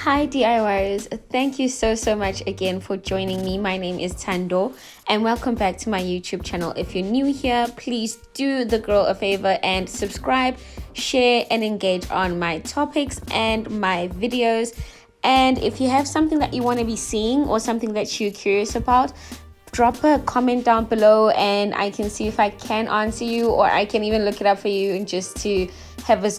Hi DIYers, thank you so much again for joining me. My name is Tando and welcome back to my YouTube channel. If you're new here, please do the girl a favor and subscribe, share and engage on my topics and my videos. And if you have something that you want to be seeing or something that you're curious about, drop a comment down below and I can see if I can answer you, or I can even look it up for you and just to have us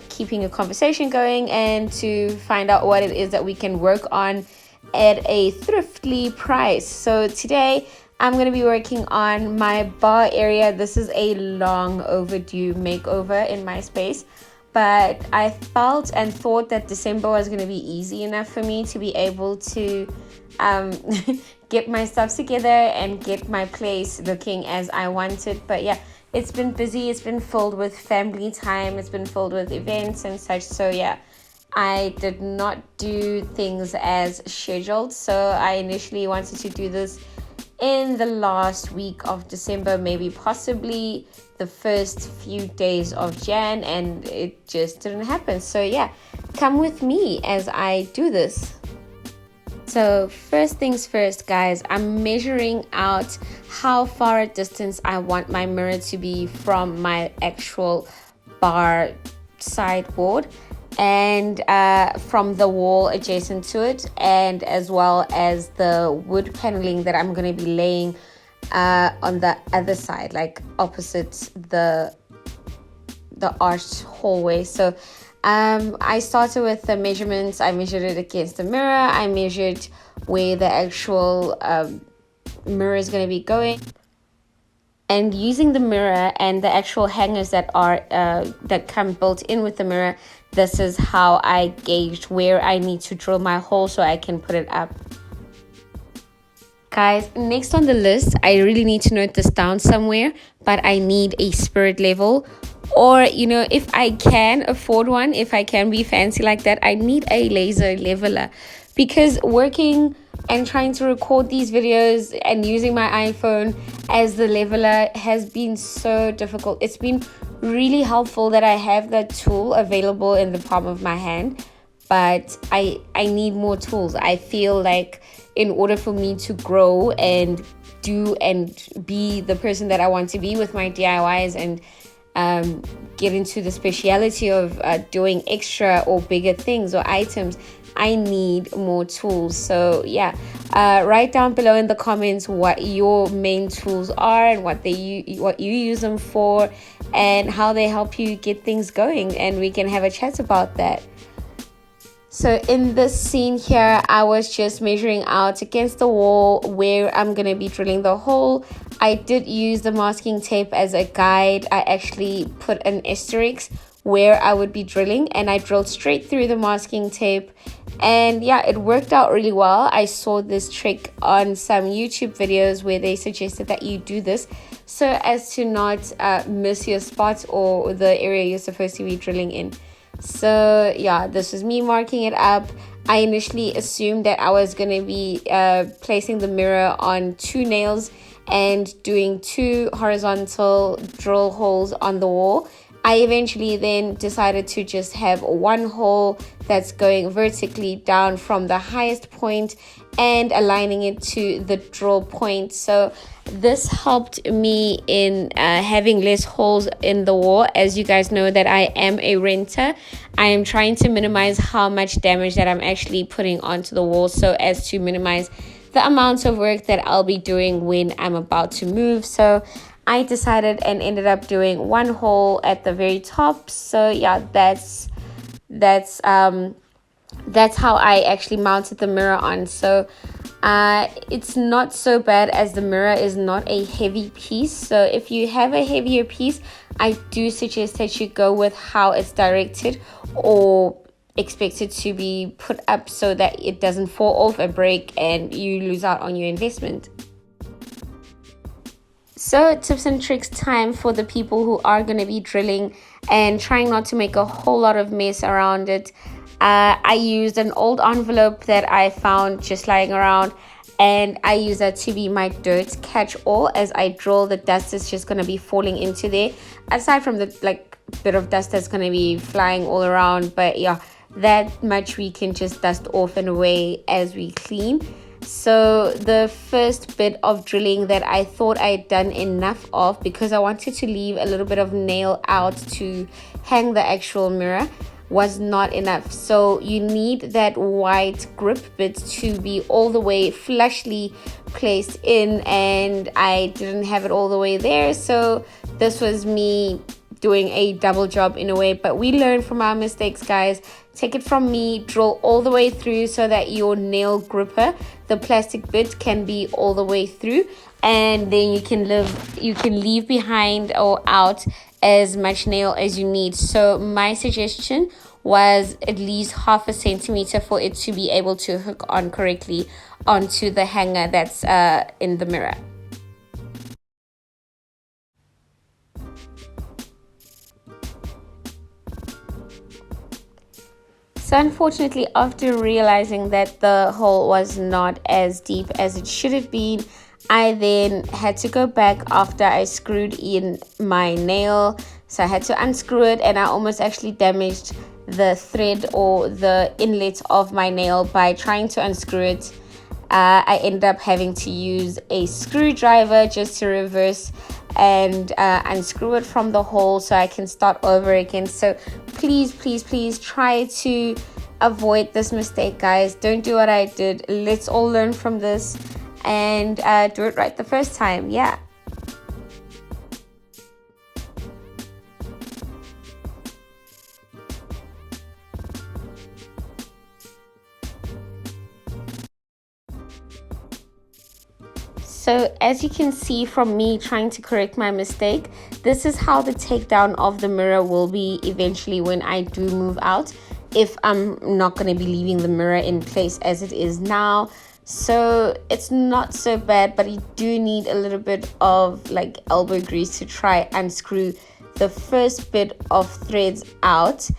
keeping a conversation going and to find out what it is that we can work on at a thriftly price. So today I'm going to be working on my bar area. This is a long overdue makeover in my space, but I felt and thought that December was going to be easy enough for me to be able to get my stuff together and get my place looking as I wanted. But yeah, it's been busy, it's been filled with family time, it's been filled with events and such. So yeah, I did not do things as scheduled. So I initially wanted to do this in the last week of December, maybe possibly the first few days of Jan, and it just didn't happen. So yeah, come with me as I do this. So first things first, guys, I'm measuring out how far a distance I want my mirror to be from my actual bar sideboard and from the wall adjacent to it, and as well as the wood paneling that I'm going to be laying on the other side, like opposite the arched hallway. So I started with the measurements. I measured it against the mirror. I measured where the actual mirror is going to be going, and using the mirror and the actual hangers that are that come built in with the mirror, this is how I gauged where I need to drill my hole so I can put it up. Guys, next on the list, I really need to note this down somewhere, but I need a spirit level. Or, you know, if I can afford one, if I can be fancy like that, I need a laser leveler, because working and trying to record these videos and using my iPhone as the leveler has been so difficult. It's been really helpful that I have that tool available in the palm of my hand, but I need more tools. I feel like in order for me to grow and do and be the person that I want to be with my DIYs and get into the speciality of doing extra or bigger things or items, I need more tools. So yeah, write down below in the comments what your main tools are and what you use them for and how they help you get things going, and we can have a chat about that. So in this scene here, I was just measuring out against the wall where I'm going to be drilling the hole. I did use the masking tape as a guide. I actually put an asterisk where I would be drilling, and I drilled straight through the masking tape. And yeah, it worked out really well. I saw this trick on some YouTube videos where they suggested that you do this so as to not miss your spot or the area you're supposed to be drilling in. So yeah, this was me marking it up. I initially assumed that I was going to be placing the mirror on 2 nails and doing 2 horizontal drill holes on the wall. I eventually then decided to just have 1 hole that's going vertically down from the highest point and aligning it to the drill point. So this helped me in having less holes in the wall. As you guys know that I am a renter, I am trying to minimize how much damage that I'm actually putting onto the wall so as to minimize the amount of work that I'll be doing when I'm about to move. So I decided and ended up doing 1 hole at the very top. So yeah, that's how I actually mounted the mirror on. So it's not so bad as the mirror is not a heavy piece. So if you have a heavier piece, I do suggest that you go with how it's directed or expected to be put up so that it doesn't fall off and break and you lose out on your investment. So tips and tricks time for the people who are going to be drilling and trying not to make a whole lot of mess around it. I used an old envelope that I found just lying around, and I use that to be my dirt catch-all. As I drill, the dust is just going to be falling into there, aside from the bit of dust that's going to be flying all around. But yeah, that much we can just dust off and away as we clean. So the first bit of drilling that I thought I had done enough of, because I wanted to leave a little bit of nail out to hang the actual mirror, was not enough. So you need that white grip bit to be all the way flushly placed in, and I didn't have it all the way there, so this was me doing a double job in a way. But we learn from our mistakes, guys. Take it from me, drill all the way through so that your nail gripper, the plastic bit, can be all the way through, and then you can leave behind or out as much nail as you need. So my suggestion was at least 1/2 centimeter for it to be able to hook on correctly onto the hanger that's in the mirror. So unfortunately, after realizing that the hole was not as deep as it should have been, I then had to go back after I screwed in my nail. So I had to unscrew it, and I almost actually damaged the thread or the inlet of my nail by trying to unscrew it. I ended up having to use a screwdriver just to reverse and unscrew it from the hole so I can start over again. So please, please, please try to avoid this mistake, guys. Don't do what I did. Let's all learn from this and do it right the first time. Yeah. So as you can see from me trying to correct my mistake, this is how the takedown of the mirror will be eventually when I do move out, if I'm not going to be leaving the mirror in place as it is now. So it's not so bad, but you do need a little bit of like elbow grease to try unscrew the first bit of threads out.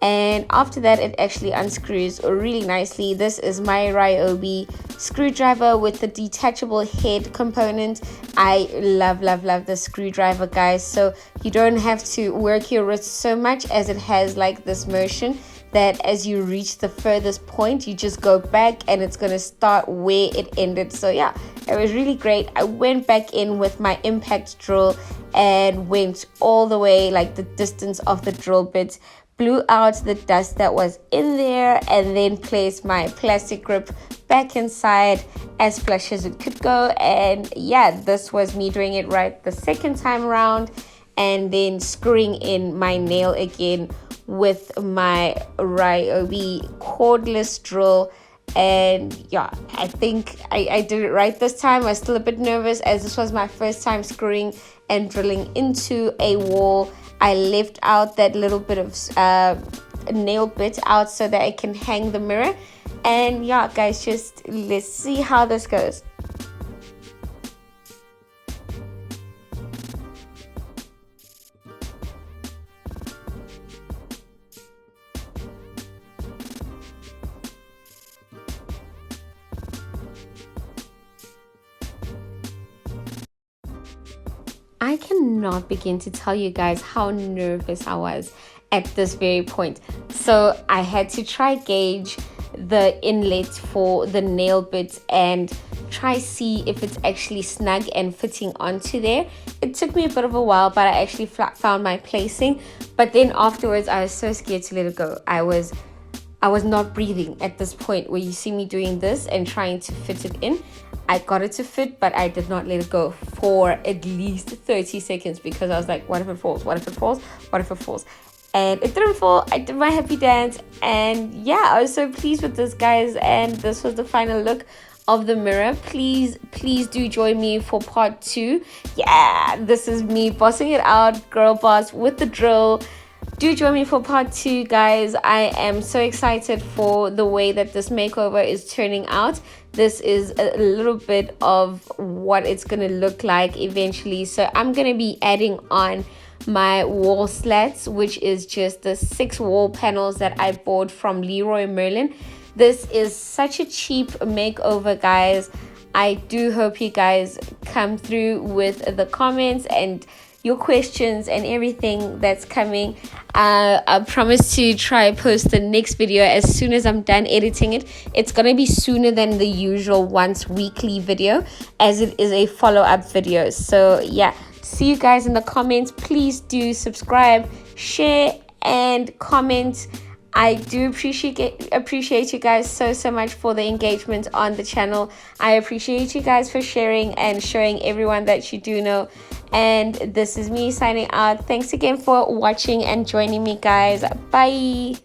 And after that, it actually unscrews really nicely. This is my ryobi screwdriver with the detachable head component. I love the screwdriver, guys. So you don't have to work your wrist so much, as it has like this motion that as you reach the furthest point, you just go back and it's going to start where it ended. So yeah, it was really great. I went back in with my impact drill and went all the way, like the distance of the drill bit, blew out the dust that was in there, and then placed my plastic grip back inside as flush as it could go. And yeah, this was me doing it right the second time around, and then screwing in my nail again with my ryobi cordless drill. And yeah, I think I did it right this time. I was still a bit nervous as this was my first time screwing and drilling into a wall. I left out that little bit of nail bit out so that I can hang the mirror. And yeah, guys, just let's see how this goes. I cannot begin to tell you guys how nervous I was at this very point. So I had to try gauge the inlet for the nail bit and try see if it's actually snug and fitting onto there. It took me a bit of a while, but I actually found my placing. But then afterwards, I was so scared to let it go. I was not breathing at this point where you see me doing this and trying to fit it in. I got it to fit, but I did not let it go for at least 30 seconds because I was like, what if it falls? What if it falls? What if it falls? And it didn't fall. I did my happy dance. And yeah, I was so pleased with this, guys. And this was the final look of the mirror. Please do join me for part 2. Yeah, this is me bossing it out, girl boss with the drill. Do join me for part 2, guys. I am so excited for the way that this makeover is turning out. This is a little bit of what it's going to look like eventually. So I'm going to be adding on my wall slats, which is just the 6 wall panels that I bought from Leroy Merlin. This is such a cheap makeover, guys. I do hope you guys come through with the comments and your questions and everything that's coming. I promise to try post the next video as soon as I'm done editing it. It's gonna be sooner than the usual once weekly video, as it is a follow-up video. So yeah, see you guys in the comments. Please do subscribe, share, and comment. I do appreciate you guys so much for the engagement on the channel. I appreciate you guys for sharing and showing everyone that you do know. And this is me signing out. Thanks again for watching and joining me, guys. Bye.